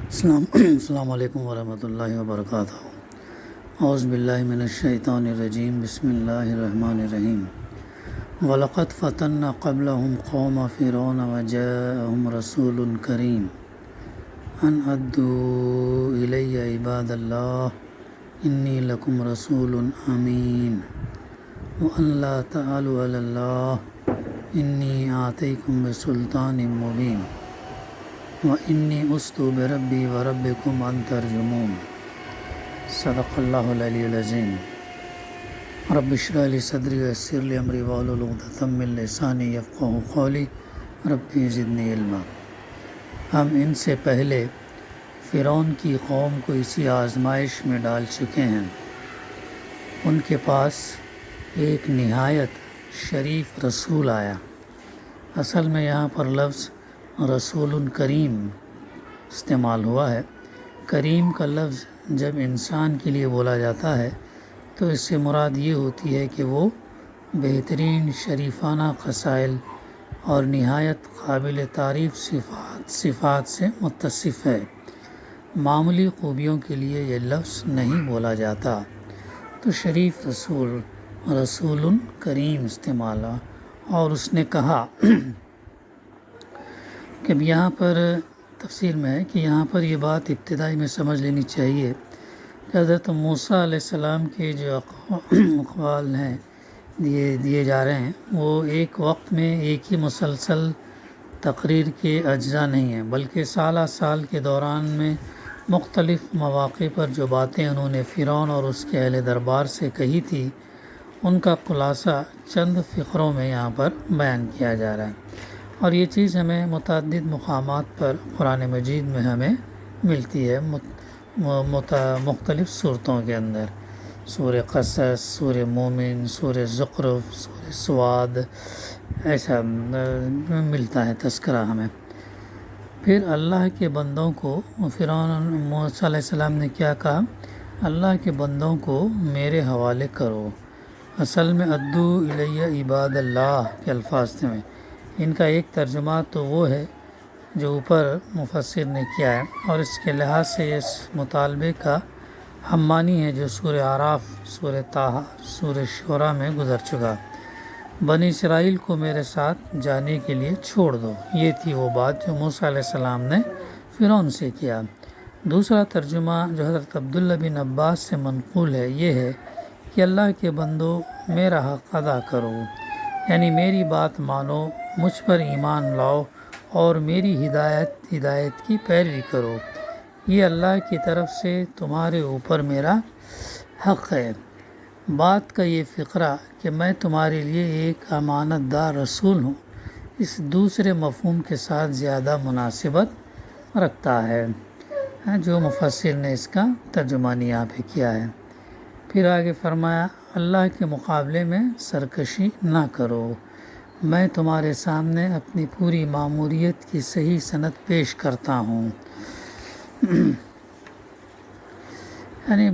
السلام علیکم ورحمۃ اللہ وبرکاتہ۔ اعوذ باللہ من الشیطان الرجیم، بسم اللہ الرحمن الرحیم۔ وَلَقَدْ فَتَنَّا قَبْلَهُمْ قَوْمَ فِرْعَوْنَ وَجَاءَهُمْ رَسُولٌ كَرِيمٌ أَنْ أَدُّوا إِلَيَّ عِبَادَ اللَّهِ إِنِّي لَكُمْ رَسُولٌ أَمِينٌ وَأَنْ لَا تَعْلُوا عَلَى اللَّهِ إِنِّي آتَيْتُكُم بِسُلْطَانٍ مُّبِينٍ وَإِنِّي عُذْتُ بِرَبِّي وَرَبِّكُمْ أَن تَرْجُمُونِ۔ صدق اللہ العلی العظیم۔ رب اشرح لی صدری ویسر لی امری واحلل عقدۃ من لسانی یفقہوا قولی رب زدنی علما۔ ہم ان سے پہلے فرعون کی قوم کو اسی آزمائش میں ڈال چکے ہیں۔ ان کے پاس ایک نہایت شریف رسول آیا۔ اصل میں یہاں پر لفظ رسول کریم استعمال ہوا ہے۔ کریم کا لفظ جب انسان کے لیے بولا جاتا ہے تو اس سے مراد یہ ہوتی ہے کہ وہ بہترین شریفانہ خصائل اور نہایت قابل تعریف صفات سے متصف ہے۔ معمولی خوبیوں کے لیے یہ لفظ نہیں بولا جاتا، تو شریف رسول کریم استعمال ہوا۔ اور اس نے کہا کہ یہاں پر تفسیر میں ہے کہ یہاں پر یہ بات ابتدائی میں سمجھ لینی چاہیے کہ حضرت موسیٰ علیہ السلام کے جو اقوال ہیں دیے جا رہے ہیں، وہ ایک وقت میں ایک ہی مسلسل تقریر کے اجزاء نہیں ہیں، بلکہ سالہ سال کے دوران میں مختلف مواقع پر جو باتیں انہوں نے فرعون اور اس کے اہل دربار سے کہی تھی، ان کا خلاصہ چند فقروں میں یہاں پر بیان کیا جا رہا ہے۔ اور یہ چیز ہمیں متعدد مقامات پر قرآن مجید میں ہمیں ملتی ہے، مختلف صورتوں کے اندر، سورہ قصص، سورہ مومن، سورہ زخرف، سورہ سواد، ایسا ملتا ہے تذکرہ ہمیں۔ پھر اللہ کے بندوں کو فرعون موسیٰ علیہ السلام نے کیا کہا؟ اللہ کے بندوں کو میرے حوالے کرو۔ اصل میں ادّو الیہ عباد اللہ کے الفاظ میں ان کا ایک ترجمہ تو وہ ہے جو اوپر مفسر نے کیا ہے، اور اس کے لحاظ سے اس مطالبے کا ہم معنی ہے جو سورہ اعراف، سورہ طٰہٰ، سورہ شعراء میں گزر چکا۔ بنی اسرائیل کو میرے ساتھ جانے کے لیے چھوڑ دو، یہ تھی وہ بات جو موسیٰ علیہ السلام نے فرعون سے کیا۔ دوسرا ترجمہ جو حضرت عبداللہ بن عباس سے منقول ہے یہ ہے کہ اللہ کے بندو میرا حق ادا کرو، یعنی میری بات مانو، مجھ پر ایمان لاؤ اور میری ہدایت کی پیروی کرو، یہ اللہ کی طرف سے تمہارے اوپر میرا حق ہے۔ بات کا یہ فقرہ کہ میں تمہارے لیے ایک امانت دار رسول ہوں، اس دوسرے مفہوم کے ساتھ زیادہ مناسبت رکھتا ہے، جو مفسر نے اس کا ترجمانی یہاں پہ کیا ہے۔ پھر آگے فرمایا اللہ کے مقابلے میں سرکشی نہ کرو، میں تمہارے سامنے اپنی پوری ماموریت کی صحیح سند پیش کرتا ہوں۔ یعنی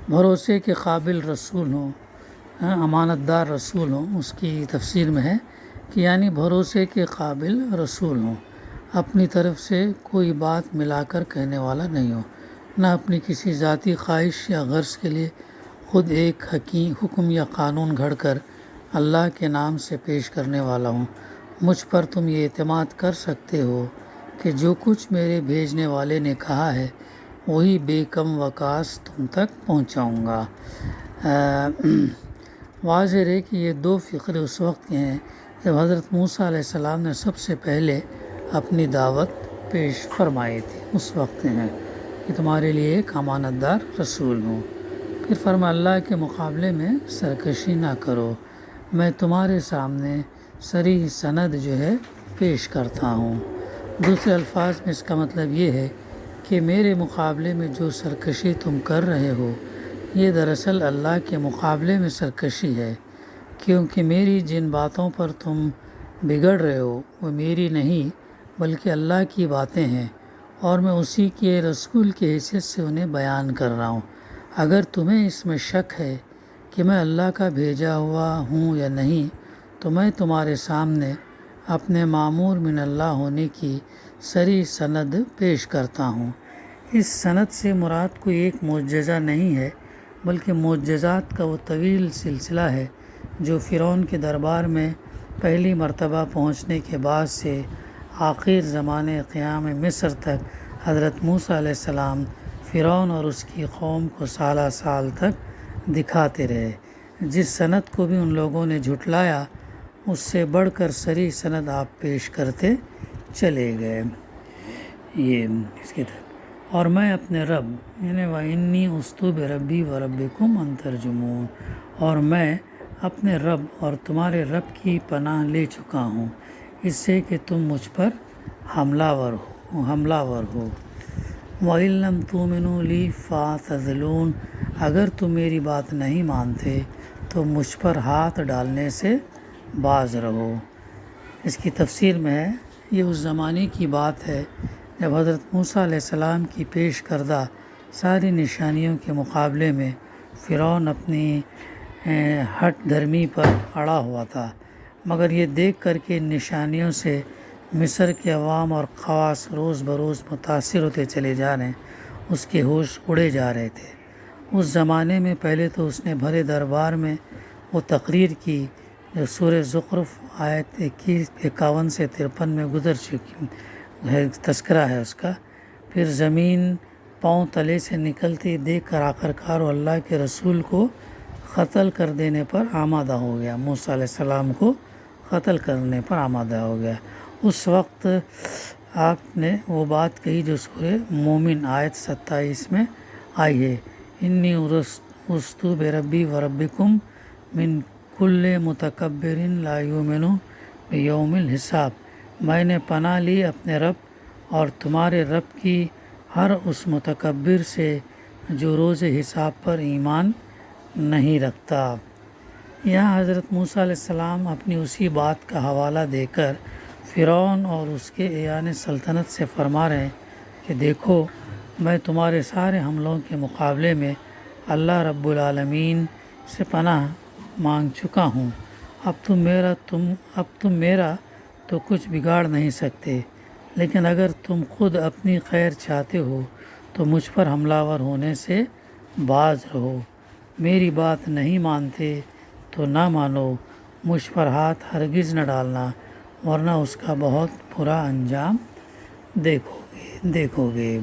بھروسے کے قابل رسول ہوں، امانت دار رسول ہوں، اس کی تفسیر میں ہے کہ یعنی بھروسے کے قابل رسول ہوں، اپنی طرف سے کوئی بات ملا کر کہنے والا نہیں ہوں، نہ اپنی کسی ذاتی خواہش یا غرض کے لیے خود ایک حکم یا قانون گھڑ کر اللہ کے نام سے پیش کرنے والا ہوں۔ مجھ پر تم یہ اعتماد کر سکتے ہو کہ جو کچھ میرے بھیجنے والے نے کہا ہے وہی بے کم وکاس تم تک پہنچاؤں گا۔ واضح ہے کہ یہ دو فقرے اس وقت کے ہیں جب حضرت موسیٰ علیہ السلام نے سب سے پہلے اپنی دعوت پیش فرمائی تھی، اس وقت کے ہیں کہ تمہارے لیے ایک امانت دار رسول ہوں۔ پھر فرمایا اللہ کے مقابلے میں سرکشی نہ کرو، میں تمہارے سامنے صریح سند جو ہے پیش کرتا ہوں۔ دوسرے الفاظ میں اس کا مطلب یہ ہے کہ میرے مقابلے میں جو سرکشی تم کر رہے ہو یہ دراصل اللہ کے مقابلے میں سرکشی ہے، کیونکہ میری جن باتوں پر تم بگڑ رہے ہو وہ میری نہیں بلکہ اللہ کی باتیں ہیں، اور میں اسی کے رسول کی حیثیت سے انہیں بیان کر رہا ہوں۔ اگر تمہیں اس میں شک ہے کہ میں اللہ کا بھیجا ہوا ہوں یا نہیں، تو میں تمہارے سامنے اپنے مامور من اللہ ہونے کی سری سند پیش کرتا ہوں۔ اس سند سے مراد کوئی ایک معجزہ نہیں ہے، بلکہ معجزات کا وہ طویل سلسلہ ہے جو فرعون کے دربار میں پہلی مرتبہ پہنچنے کے بعد سے آخر زمانے قیام مصر تک حضرت موسیٰ علیہ السلام فرعون اور اس کی قوم کو سالہ سال تک دکھاتے رہے۔ جس سند کو بھی ان لوگوں نے جھٹلایا، اس سے بڑھ کر سری سند آپ پیش کرتے چلے گئے۔ یہ اس کی طرف اور میں اپنے رب یعنی وَإِنِّي أُوذْتُ بِرَبِّي وَرَبِّكُمْ أَن تَرْجُمُونِ، اور میں اپنے رب اور تمہارے رب کی پناہ لے چکا ہوں اس سے کہ تم مجھ پر حملہ ور ہو۔ وَإِن لَّمْ تُؤْمِنُوا لِي فَاعْتَزِلُونِ، اگر تم میری بات نہیں مانتے تو مجھ پر ہاتھ ڈالنے سے باز رہو۔ اس کی تفسیر میں ہے یہ اس زمانے کی بات ہے جب حضرت موسیٰ علیہ السلام کی پیش کردہ ساری نشانیوں کے مقابلے میں فرعون اپنی ہٹ دھرمی پر اڑا ہوا تھا، مگر یہ دیکھ کر کے ان نشانیوں سے مصر کے عوام اور خواص روز بروز متاثر ہوتے چلے جا رہے ہیں، اس کے ہوش اڑے جا رہے تھے۔ اس زمانے میں پہلے تو اس نے بھرے دربار میں وہ تقریر کی جو سورہ زخرف آیت 51 سے 53 میں گزر چکی ہے، تذکرہ ہے اس کا۔ پھر زمین پاؤں تلے سے نکلتی دیکھ کر آخرکار وہ اللہ کے رسول کو قتل کر دینے پر آمادہ ہو گیا، موسیٰ علیہ السلام کو قتل کرنے پر آمادہ ہو گیا۔ اس وقت آپ نے وہ بات کہی جو سورہ مومن آیت 27 میں آئی ہے، انی عُذْتُ بِرَبِّي وَرَبِّكُمْ من کل متکبر لا یؤمن بیوم الحساب، میں نے پناہ لی اپنے رب اور تمہارے رب کی ہر اس متکبر سے جو روز حساب پر ایمان نہیں رکھتا۔ یہاں حضرت موسیٰ علیہ السلام اپنی اسی بات کا حوالہ دے کر فرعون اور اس کے ایان سلطنت سے فرما رہے ہیں کہ دیکھو میں تمہارے سارے حملوں کے مقابلے میں اللہ رب العالمین سے پناہ مانگ چکا ہوں، اب تم میرا تو کچھ بگاڑ نہیں سکتے، لیکن اگر تم خود اپنی خیر چاہتے ہو تو مجھ پر حملہ ور ہونے سے باز رہو۔ میری بات نہیں مانتے تو نہ مانو، مجھ پر ہاتھ ہرگز نہ ڈالنا ورنہ اس کا بہت برا انجام دیکھو گے۔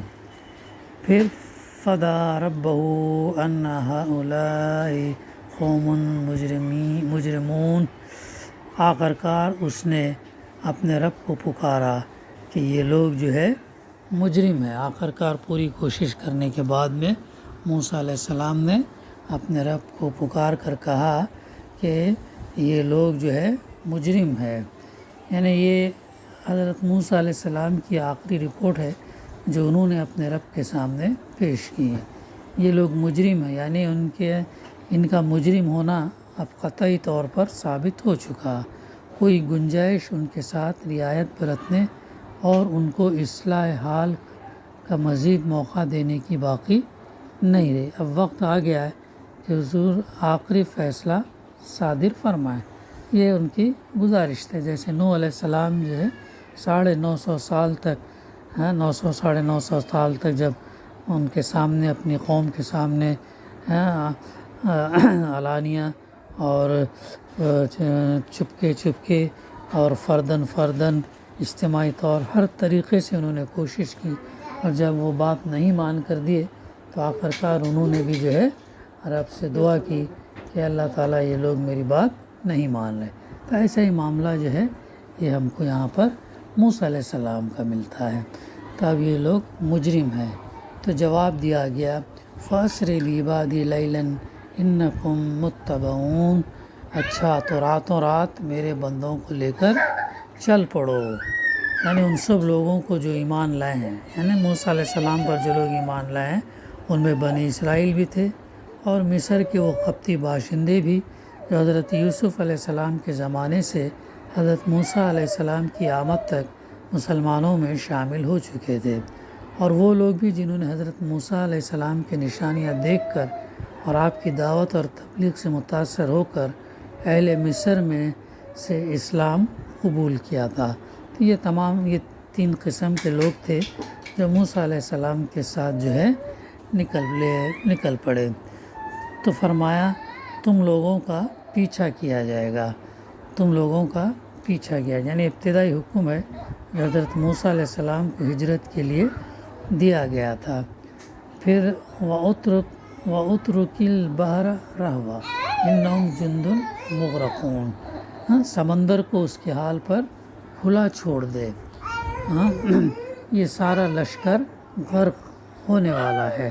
پھر فدعا ربہ ان ہؤلاء قوم مجرمون، آخرکار اس نے اپنے رب کو پکارا کہ یہ لوگ جو ہے مجرم ہے۔ آخرکار پوری کوشش کرنے کے بعد میں موسیٰ علیہ السلام نے اپنے رب کو پکار کر کہا کہ یہ لوگ جو ہے مجرم ہے، یعنی یہ حضرت موسیٰ علیہ السلام کی آخری رپورٹ ہے جو انہوں نے اپنے رب کے سامنے پیش کی ہے۔ یہ لوگ مجرم ہیں، یعنی ان کا مجرم ہونا اب قطعی طور پر ثابت ہو چکا، کوئی گنجائش ان کے ساتھ رعایت برتنے اور ان کو اصلاح حال کا مزید موقع دینے کی باقی نہیں رہی۔ اب وقت آ گیا ہے کہ حضور آخری فیصلہ صادر فرمائیں، یہ ان کی گزارش ہے۔ جیسے نوح علیہ السلام جو ہے 950 سال تک 900 سال تک جب ان کے سامنے اپنی قوم کے سامنے علانیہ اور چپکے اور فردن اجتماعی طور ہر طریقے سے انہوں نے کوشش کی، اور جب وہ بات نہیں مان کر دیے تو آخرکار انہوں نے بھی جو ہے رب سے دعا کی کہ اللہ تعالیٰ یہ لوگ میری بات نہیں مان رہے۔ تو ایسا ہی معاملہ جو ہے یہ ہم کو یہاں پر موسیٰ علیہ السلام کا ملتا ہے۔ تو اب یہ لوگ مجرم ہیں، تو جواب دیا گیا فَأَسْرِ بِعِبَادِي لَيْلًا إِنَّكُمْ مُتَّبَعُونَ، اچھا تو راتوں رات میرے بندوں کو لے کر چل پڑو، یعنی ان سب لوگوں کو جو ایمان لائے ہیں، یعنی موسیٰ علیہ السلام پر جو لوگ ایمان لائے ہیں ان میں بنی اسرائیل بھی تھے اور مصر کے وہ قبطی باشندے بھی جو حضرت یوسف علیہ السلام کے زمانے سے حضرت موسیٰ علیہ السلام کی آمد تک مسلمانوں میں شامل ہو چکے تھے، اور وہ لوگ بھی جنہوں نے حضرت موسیٰ علیہ السلام کی نشانیاں دیکھ کر اور آپ کی دعوت اور تبلیغ سے متاثر ہو کر اہل مصر میں سے اسلام قبول کیا تھا۔ تو یہ تین قسم کے لوگ تھے جو موسیٰ علیہ السلام کے ساتھ جو ہے نکل پڑے. تو فرمایا تم لوگوں کا پیچھا کیا جائے گا، تم لوگوں کا پیچھا کیا، یعنی ابتدائی حکم ہے جو حضرت موسیٰ علیہ السلام کو ہجرت کے لیے دیا گیا تھا. پھر وَأُتْرُكِ الْبَحْرَ رَهْوًا إِنَّهُمْ جُنْدٌ مُغْرَقُونَ، سمندر کو اس کے حال پر کھلا چھوڑ دے، یہ سارا لشکر غرق ہونے والا ہے.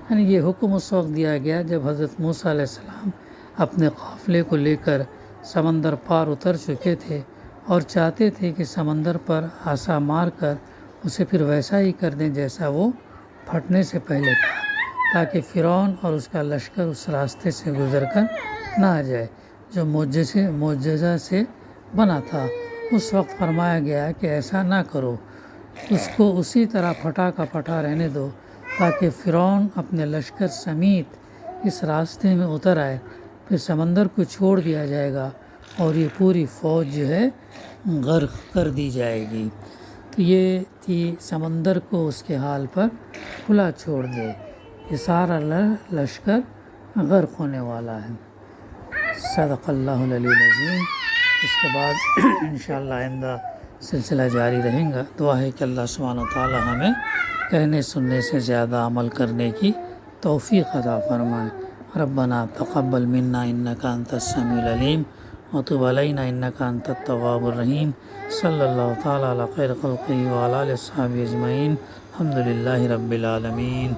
یعنی یہ حکم اس وقت دیا گیا جب حضرت موسیٰ علیہ السلام اپنے قافلے کو لے کر سمندر پار اتر چکے تھے اور چاہتے تھے کہ سمندر پر عصا مار کر اسے پھر ویسا ہی کر دیں جیسا وہ پھٹنے سے پہلے تھا، تاکہ فرعون اور اس کا لشکر اس راستے سے گزر کر نہ آ جائے جو معجزہ سے بنا تھا. اس وقت فرمایا گیا کہ ایسا نہ کرو، اس کو اسی طرح پھٹا کا پھٹا رہنے دو تاکہ فرعون اپنے لشکر سمیت اس راستے میں اتر آئے. پھر سمندر کو چھوڑ دیا جائے گا اور یہ پوری فوج جو ہے غرق کر دی جائے گی. تو یہ تھی سمندر کو اس کے حال پر کھلا چھوڑ دے، یہ سارا لشکر غرق ہونے والا ہے. صدق اللہ العلی العظیم. اس کے بعد انشاءاللہ آئندہ سلسلہ جاری رہیں گا. دعا ہے کہ اللہ سبحانہ و تعالی ہمیں کہنے سننے سے زیادہ عمل کرنے کی توفیق عطا فرمائے. ربنا تقبل منا انک انت السمیع العلیم وتب علینا انک انت التواب الرحیم. صلی اللہ تعالی علی خیر خلقہ وعلی آلہ وصحبہ اجمعین. الحمد للہ رب العالمین.